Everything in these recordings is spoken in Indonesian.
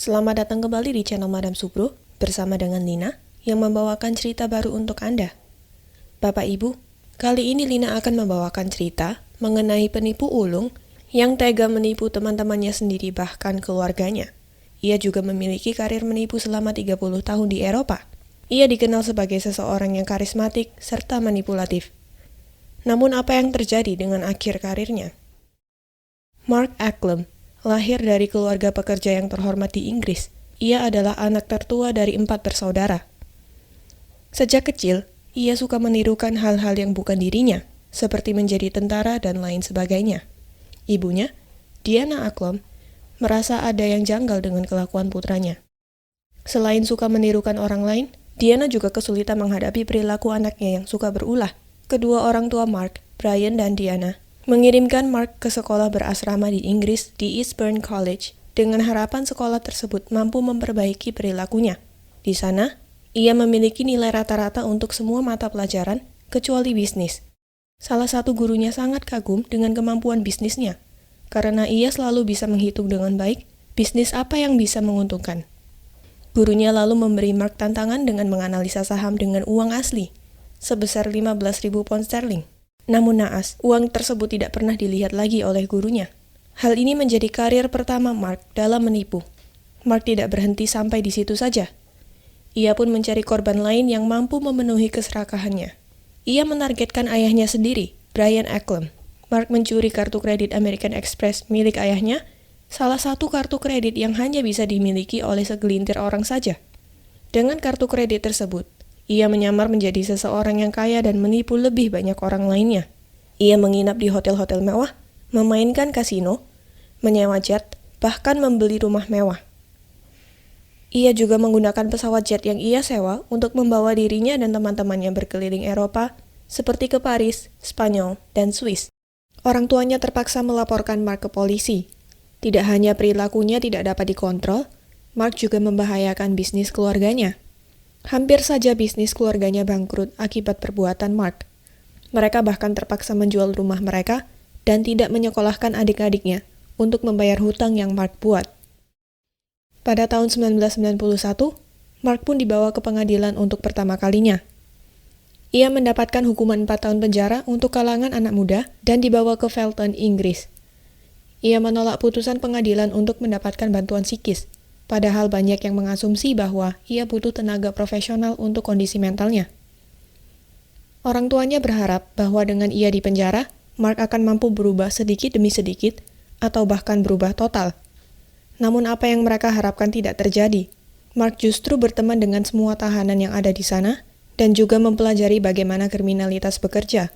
Selamat datang kembali di channel Madam Subro bersama dengan Lina yang membawakan cerita baru untuk Anda. Bapak Ibu, kali ini Lina akan membawakan cerita mengenai penipu ulung yang tega menipu teman-temannya sendiri bahkan keluarganya. Ia juga memiliki karir menipu selama 30 tahun di Eropa. Ia dikenal sebagai seseorang yang karismatik serta manipulatif. Namun apa yang terjadi dengan akhir karirnya? Mark Acklem lahir dari keluarga pekerja yang terhormat di Inggris. Ia adalah anak tertua dari 4 bersaudara. Sejak kecil, ia suka menirukan hal-hal yang bukan dirinya, seperti menjadi tentara dan lain sebagainya. Ibunya, Diana Acklem, merasa ada yang janggal dengan kelakuan putranya. Selain suka menirukan orang lain, Diana juga kesulitan menghadapi perilaku anaknya yang suka berulah. Kedua orang tua Mark, Brian dan Diana, mengirimkan Mark ke sekolah berasrama di Inggris di Eastbourne College dengan harapan sekolah tersebut mampu memperbaiki perilakunya. Di sana, ia memiliki nilai rata-rata untuk semua mata pelajaran kecuali bisnis. Salah satu gurunya sangat kagum dengan kemampuan bisnisnya, karena ia selalu bisa menghitung dengan baik bisnis apa yang bisa menguntungkan. Gurunya lalu memberi Mark tantangan dengan menganalisa saham dengan uang asli, sebesar 15.000 pound sterling. Namun naas, uang tersebut tidak pernah dilihat lagi oleh gurunya. Hal ini menjadi karir pertama Mark dalam menipu. Mark tidak berhenti sampai di situ saja. Ia pun mencari korban lain yang mampu memenuhi keserakahannya. Ia menargetkan ayahnya sendiri, Brian Acklem. Mark mencuri kartu kredit American Express milik ayahnya, salah satu kartu kredit yang hanya bisa dimiliki oleh segelintir orang saja. Dengan kartu kredit tersebut, ia menyamar menjadi seseorang yang kaya dan menipu lebih banyak orang lainnya. Ia menginap di hotel-hotel mewah, memainkan kasino, menyewa jet, bahkan membeli rumah mewah. Ia juga menggunakan pesawat jet yang ia sewa untuk membawa dirinya dan teman-temannya berkeliling Eropa, seperti ke Paris, Spanyol, dan Swiss. Orang tuanya terpaksa melaporkan Mark ke polisi. Tidak hanya perilakunya tidak dapat dikontrol, Mark juga membahayakan bisnis keluarganya. Hampir saja bisnis keluarganya bangkrut akibat perbuatan Mark. Mereka bahkan terpaksa menjual rumah mereka dan tidak menyekolahkan adik-adiknya untuk membayar hutang yang Mark buat. Pada tahun 1991, Mark pun dibawa ke pengadilan untuk pertama kalinya. Ia mendapatkan hukuman 4 tahun penjara untuk kalangan anak muda dan dibawa ke Felton, Inggris. Ia menolak putusan pengadilan untuk mendapatkan bantuan psikis. Padahal banyak yang mengasumsi bahwa ia butuh tenaga profesional untuk kondisi mentalnya. Orang tuanya berharap bahwa dengan ia di penjara, Mark akan mampu berubah sedikit demi sedikit atau bahkan berubah total. Namun apa yang mereka harapkan tidak terjadi. Mark justru berteman dengan semua tahanan yang ada di sana dan juga mempelajari bagaimana kriminalitas bekerja.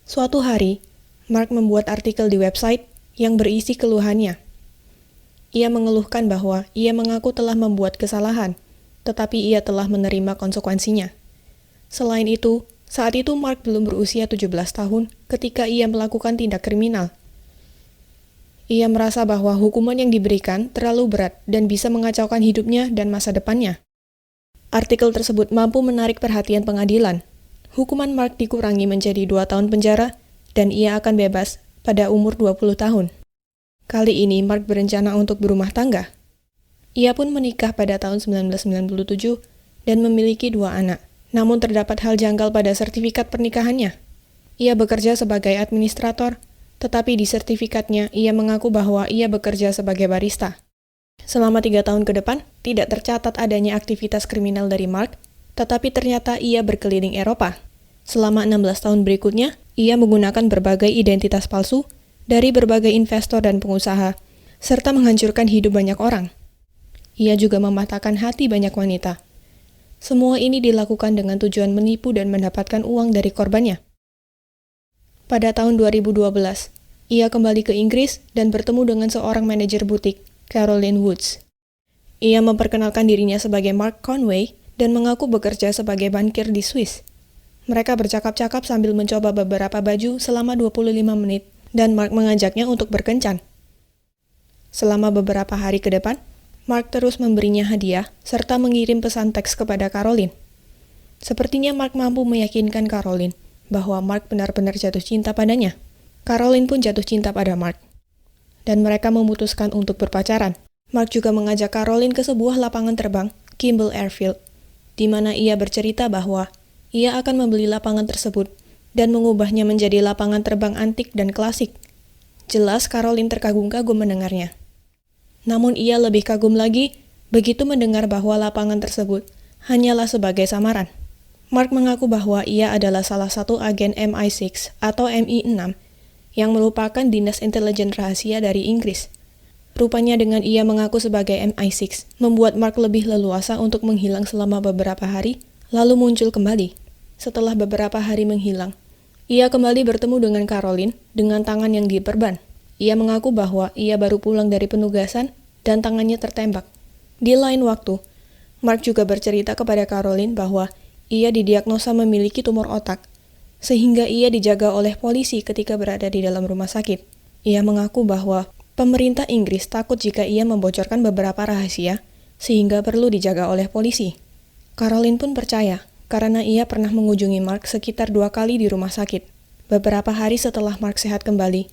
Suatu hari, Mark membuat artikel di website yang berisi keluhannya. Ia mengeluhkan bahwa ia mengaku telah membuat kesalahan, tetapi ia telah menerima konsekuensinya. Selain itu, saat itu Mark belum berusia 17 tahun ketika ia melakukan tindak kriminal. Ia merasa bahwa hukuman yang diberikan terlalu berat dan bisa mengacaukan hidupnya dan masa depannya. Artikel tersebut mampu menarik perhatian pengadilan. Hukuman Mark dikurangi menjadi 2 tahun penjara dan ia akan bebas pada umur 20 tahun. Kali ini Mark berencana untuk berumah tangga. Ia pun menikah pada tahun 1997 dan memiliki 2 anak. Namun terdapat hal janggal pada sertifikat pernikahannya. Ia bekerja sebagai administrator, tetapi di sertifikatnya ia mengaku bahwa ia bekerja sebagai barista. Selama 3 tahun ke depan, tidak tercatat adanya aktivitas kriminal dari Mark, tetapi ternyata ia berkeliling Eropa. Selama 16 tahun berikutnya, ia menggunakan berbagai identitas palsu dari berbagai investor dan pengusaha, serta menghancurkan hidup banyak orang. Ia juga mematahkan hati banyak wanita. Semua ini dilakukan dengan tujuan menipu dan mendapatkan uang dari korbannya. Pada tahun 2012, ia kembali ke Inggris dan bertemu dengan seorang manajer butik, Caroline Woods. Ia memperkenalkan dirinya sebagai Mark Conway dan mengaku bekerja sebagai bankir di Swiss. Mereka bercakap-cakap sambil mencoba beberapa baju selama 25 menit, dan Mark mengajaknya untuk berkencan. Selama beberapa hari ke depan, Mark terus memberinya hadiah serta mengirim pesan teks kepada Caroline. Sepertinya Mark mampu meyakinkan Caroline bahwa Mark benar-benar jatuh cinta padanya. Caroline pun jatuh cinta pada Mark, dan mereka memutuskan untuk berpacaran. Mark juga mengajak Caroline ke sebuah lapangan terbang, Kimball Airfield, di mana ia bercerita bahwa ia akan membeli lapangan tersebut dan mengubahnya menjadi lapangan terbang antik dan klasik. Jelas Caroline terkagum-kagum mendengarnya. Namun ia lebih kagum lagi begitu mendengar bahwa lapangan tersebut hanyalah sebagai samaran. Mark mengaku bahwa ia adalah salah satu agen MI6 atau MI6 yang merupakan dinas intelijen rahasia dari Inggris. Rupanya dengan ia mengaku sebagai MI6, membuat Mark lebih leluasa untuk menghilang selama beberapa hari, lalu muncul kembali. Setelah beberapa hari menghilang, ia kembali bertemu dengan Caroline dengan tangan yang diperban. Ia mengaku bahwa ia baru pulang dari penugasan dan tangannya tertembak. Di lain waktu, Mark juga bercerita kepada Caroline bahwa ia didiagnosa memiliki tumor otak, sehingga ia dijaga oleh polisi ketika berada di dalam rumah sakit. Ia mengaku bahwa pemerintah Inggris takut jika ia membocorkan beberapa rahasia, sehingga perlu dijaga oleh polisi. Caroline pun percaya, karena ia pernah mengunjungi Mark sekitar 2 kali di rumah sakit. Beberapa hari setelah Mark sehat kembali,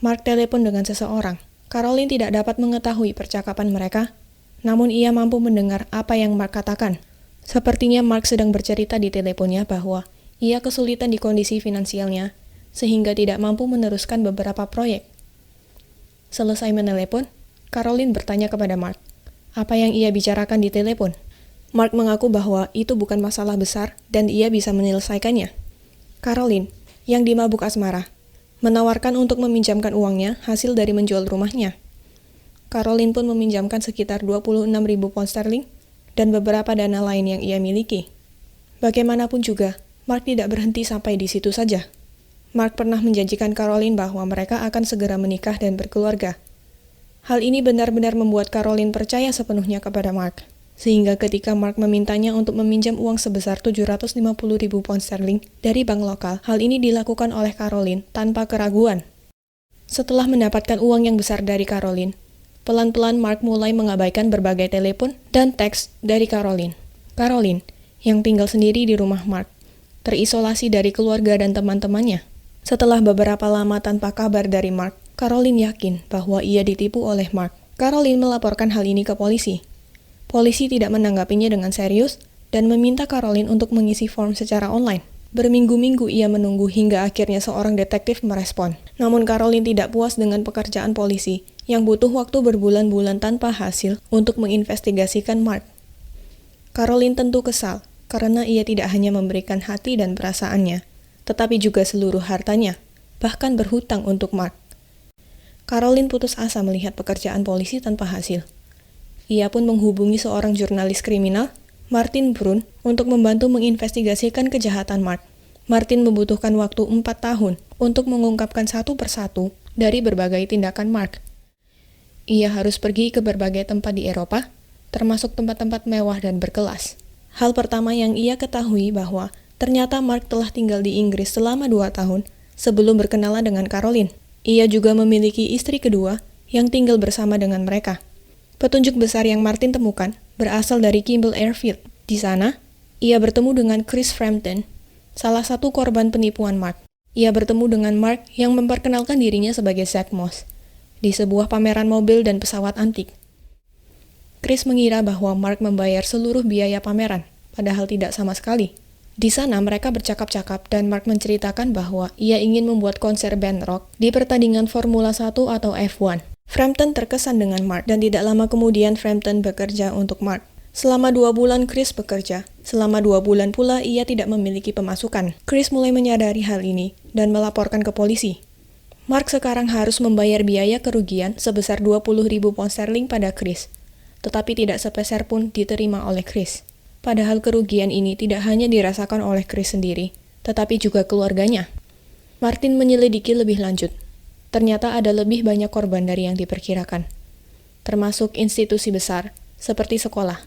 Mark telepon dengan seseorang. Caroline tidak dapat mengetahui percakapan mereka, namun ia mampu mendengar apa yang Mark katakan. Sepertinya Mark sedang bercerita di teleponnya bahwa ia kesulitan di kondisi finansialnya, sehingga tidak mampu meneruskan beberapa proyek. Selesai menelepon, Caroline bertanya kepada Mark, apa yang ia bicarakan di telepon. Mark mengaku bahwa itu bukan masalah besar dan ia bisa menyelesaikannya. Caroline, yang dimabuk asmara, menawarkan untuk meminjamkan uangnya hasil dari menjual rumahnya. Caroline pun meminjamkan sekitar 26.000 pound sterling dan beberapa dana lain yang ia miliki. Bagaimanapun juga, Mark tidak berhenti sampai di situ saja. Mark pernah menjanjikan Caroline bahwa mereka akan segera menikah dan berkeluarga. Hal ini benar-benar membuat Caroline percaya sepenuhnya kepada Mark, sehingga ketika Mark memintanya untuk meminjam uang sebesar 750.000 pound sterling dari bank lokal, hal ini dilakukan oleh Caroline tanpa keraguan. Setelah mendapatkan uang yang besar dari Caroline, pelan-pelan Mark mulai mengabaikan berbagai telepon dan teks dari Caroline. Caroline, yang tinggal sendiri di rumah Mark, terisolasi dari keluarga dan teman-temannya. Setelah beberapa lama tanpa kabar dari Mark, Caroline yakin bahwa ia ditipu oleh Mark. Caroline melaporkan hal ini ke polisi. Polisi tidak menanggapinya dengan serius dan meminta Caroline untuk mengisi form secara online. Berminggu-minggu ia menunggu hingga akhirnya seorang detektif merespon. Namun Caroline tidak puas dengan pekerjaan polisi yang butuh waktu berbulan-bulan tanpa hasil untuk menginvestigasikan Mark. Caroline tentu kesal karena ia tidak hanya memberikan hati dan perasaannya, tetapi juga seluruh hartanya, bahkan berhutang untuk Mark. Caroline putus asa melihat pekerjaan polisi tanpa hasil. Ia pun menghubungi seorang jurnalis kriminal, Martin Brun, untuk membantu menginvestigasikan kejahatan Mark. Martin membutuhkan waktu 4 tahun untuk mengungkapkan satu persatu dari berbagai tindakan Mark. Ia harus pergi ke berbagai tempat di Eropa, termasuk tempat-tempat mewah dan berkelas. Hal pertama yang ia ketahui bahwa ternyata Mark telah tinggal di Inggris selama 2 tahun sebelum berkenalan dengan Caroline. Ia juga memiliki istri kedua yang tinggal bersama dengan mereka. Petunjuk besar yang Martin temukan berasal dari Kimball Airfield. Di sana, ia bertemu dengan Chris Frampton, salah satu korban penipuan Mark. Ia bertemu dengan Mark yang memperkenalkan dirinya sebagai Zack Moss di sebuah pameran mobil dan pesawat antik. Chris mengira bahwa Mark membayar seluruh biaya pameran, padahal tidak sama sekali. Di sana mereka bercakap-cakap dan Mark menceritakan bahwa ia ingin membuat konser band rock di pertandingan Formula 1 atau F1. Frampton terkesan dengan Mark dan tidak lama kemudian Frampton bekerja untuk Mark. Selama 2 bulan Chris bekerja, selama 2 bulan pula ia tidak memiliki pemasukan. Chris mulai menyadari hal ini dan melaporkan ke polisi. Mark sekarang harus membayar biaya kerugian sebesar 20.000 pound sterling pada Chris, tetapi tidak sepeser pun diterima oleh Chris. Padahal kerugian ini tidak hanya dirasakan oleh Chris sendiri, tetapi juga keluarganya. Martin menyelidiki lebih lanjut. Ternyata ada lebih banyak korban dari yang diperkirakan, termasuk institusi besar, seperti sekolah.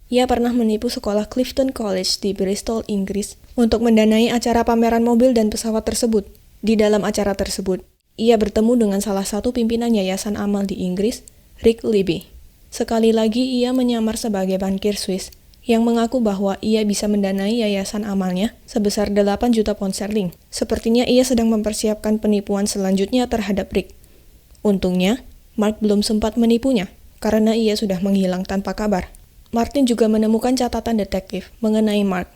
Ia pernah menipu sekolah Clifton College di Bristol, Inggris, untuk mendanai acara pameran mobil dan pesawat tersebut. Di dalam acara tersebut, ia bertemu dengan salah satu pimpinan yayasan amal di Inggris, Rick Libby. Sekali lagi ia menyamar sebagai bankir Swiss, yang mengaku bahwa ia bisa mendanai yayasan amalnya sebesar 8 juta pound sterling. Sepertinya ia sedang mempersiapkan penipuan selanjutnya terhadap Rick. Untungnya, Mark belum sempat menipunya, karena ia sudah menghilang tanpa kabar. Martin juga menemukan catatan detektif mengenai Mark.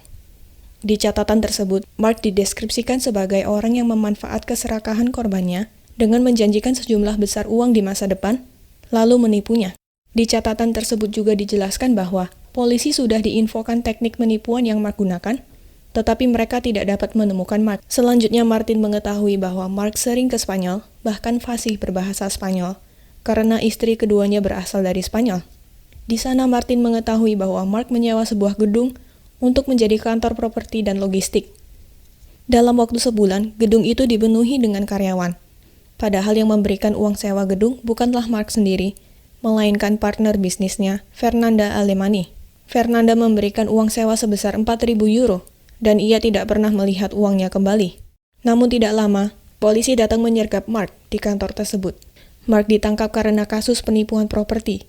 Di catatan tersebut, Mark dideskripsikan sebagai orang yang memanfaat keserakahan korbannya dengan menjanjikan sejumlah besar uang di masa depan, lalu menipunya. Di catatan tersebut juga dijelaskan bahwa polisi sudah diinfokan teknik penipuan yang Mark gunakan, tetapi mereka tidak dapat menemukan Mark. Selanjutnya Martin mengetahui bahwa Mark sering ke Spanyol, bahkan fasih berbahasa Spanyol, karena istri keduanya berasal dari Spanyol. Di sana Martin mengetahui bahwa Mark menyewa sebuah gedung untuk menjadi kantor properti dan logistik. Dalam waktu sebulan, gedung itu dipenuhi dengan karyawan. Padahal yang memberikan uang sewa gedung bukanlah Mark sendiri, melainkan partner bisnisnya, Fernanda Alemani. Fernanda memberikan uang sewa sebesar 4.000 euro, dan ia tidak pernah melihat uangnya kembali. Namun tidak lama, polisi datang menyergap Mark di kantor tersebut. Mark ditangkap karena kasus penipuan properti.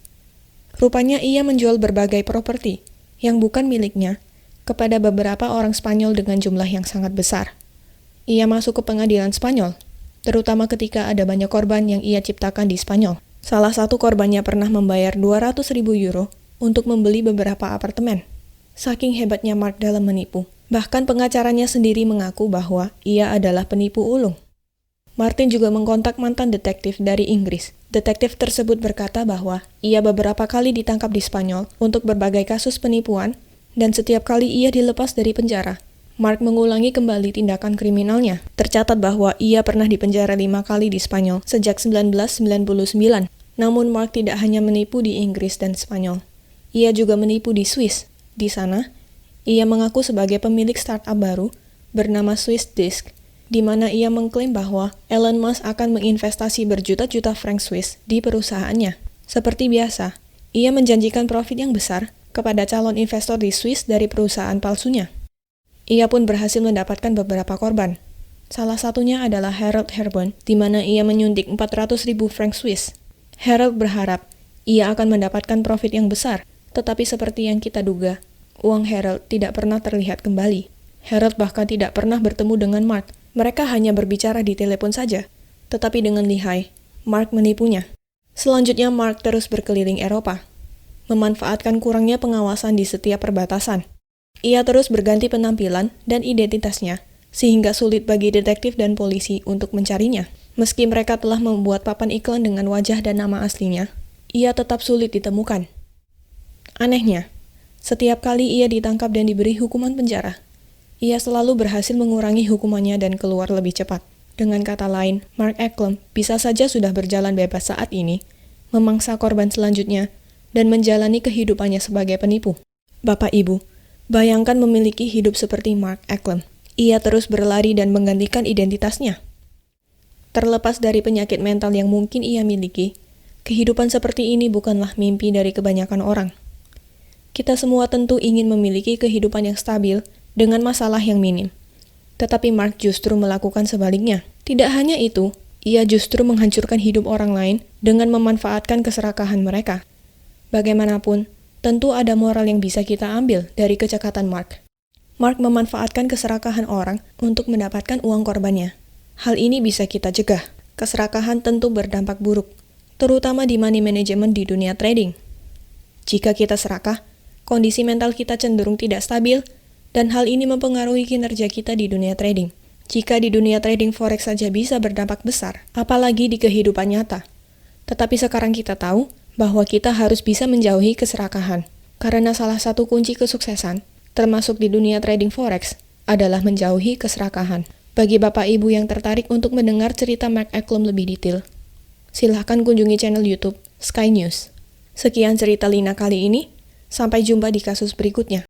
Rupanya ia menjual berbagai properti yang bukan miliknya kepada beberapa orang Spanyol dengan jumlah yang sangat besar. Ia masuk ke pengadilan Spanyol, terutama ketika ada banyak korban yang ia ciptakan di Spanyol. Salah satu korbannya pernah membayar 200.000 euro untuk membeli beberapa apartemen. Saking hebatnya Mark dalam menipu. Bahkan pengacaranya sendiri mengaku bahwa ia adalah penipu ulung. Martin juga mengkontak mantan detektif dari Inggris. Detektif tersebut berkata bahwa ia beberapa kali ditangkap di Spanyol untuk berbagai kasus penipuan, dan setiap kali ia dilepas dari penjara, Mark mengulangi kembali tindakan kriminalnya. Tercatat bahwa ia pernah dipenjara 5 kali di Spanyol sejak 1999. Namun Mark tidak hanya menipu di Inggris dan Spanyol. Ia juga menipu di Swiss. Di sana, ia mengaku sebagai pemilik startup baru bernama Swiss Disk, di mana ia mengklaim bahwa Elon Musk akan menginvestasi berjuta-juta franc Swiss di perusahaannya. Seperti biasa, ia menjanjikan profit yang besar kepada calon investor di Swiss dari perusahaan palsunya. Ia pun berhasil mendapatkan beberapa korban. Salah satunya adalah Harold Herborn, di mana ia menyuntik 400.000 franc Swiss. Harold berharap ia akan mendapatkan profit yang besar, tetapi seperti yang kita duga, uang Harold tidak pernah terlihat kembali. Harold bahkan tidak pernah bertemu dengan Mark. Mereka hanya berbicara di telepon saja. Tetapi dengan lihai, Mark menipunya. Selanjutnya Mark terus berkeliling Eropa, memanfaatkan kurangnya pengawasan di setiap perbatasan. Ia terus berganti penampilan dan identitasnya, sehingga sulit bagi detektif dan polisi untuk mencarinya. Meski mereka telah membuat papan iklan dengan wajah dan nama aslinya, ia tetap sulit ditemukan. Anehnya, setiap kali ia ditangkap dan diberi hukuman penjara, ia selalu berhasil mengurangi hukumannya dan keluar lebih cepat. Dengan kata lain, Mark Eklund bisa saja sudah berjalan bebas saat ini, memangsa korban selanjutnya, dan menjalani kehidupannya sebagai penipu. Bapak Ibu, bayangkan memiliki hidup seperti Mark Eklund. Ia terus berlari dan menggantikan identitasnya. Terlepas dari penyakit mental yang mungkin ia miliki, kehidupan seperti ini bukanlah mimpi dari kebanyakan orang. Kita semua tentu ingin memiliki kehidupan yang stabil dengan masalah yang minim. Tetapi Mark justru melakukan sebaliknya. Tidak hanya itu, ia justru menghancurkan hidup orang lain dengan memanfaatkan keserakahan mereka. Bagaimanapun, tentu ada moral yang bisa kita ambil dari kecekatan Mark. Mark memanfaatkan keserakahan orang untuk mendapatkan uang korbannya. Hal ini bisa kita cegah. Keserakahan tentu berdampak buruk, terutama di money management di dunia trading. Jika kita serakah, kondisi mental kita cenderung tidak stabil, dan hal ini mempengaruhi kinerja kita di dunia trading. Jika di dunia trading forex saja bisa berdampak besar, apalagi di kehidupan nyata. Tetapi sekarang kita tahu bahwa kita harus bisa menjauhi keserakahan, karena salah satu kunci kesuksesan, termasuk di dunia trading forex, adalah menjauhi keserakahan. Bagi Bapak Ibu yang tertarik untuk mendengar cerita Mark Eklund lebih detail, silahkan kunjungi channel YouTube Sky News. Sekian cerita Lina kali ini, sampai jumpa di kasus berikutnya.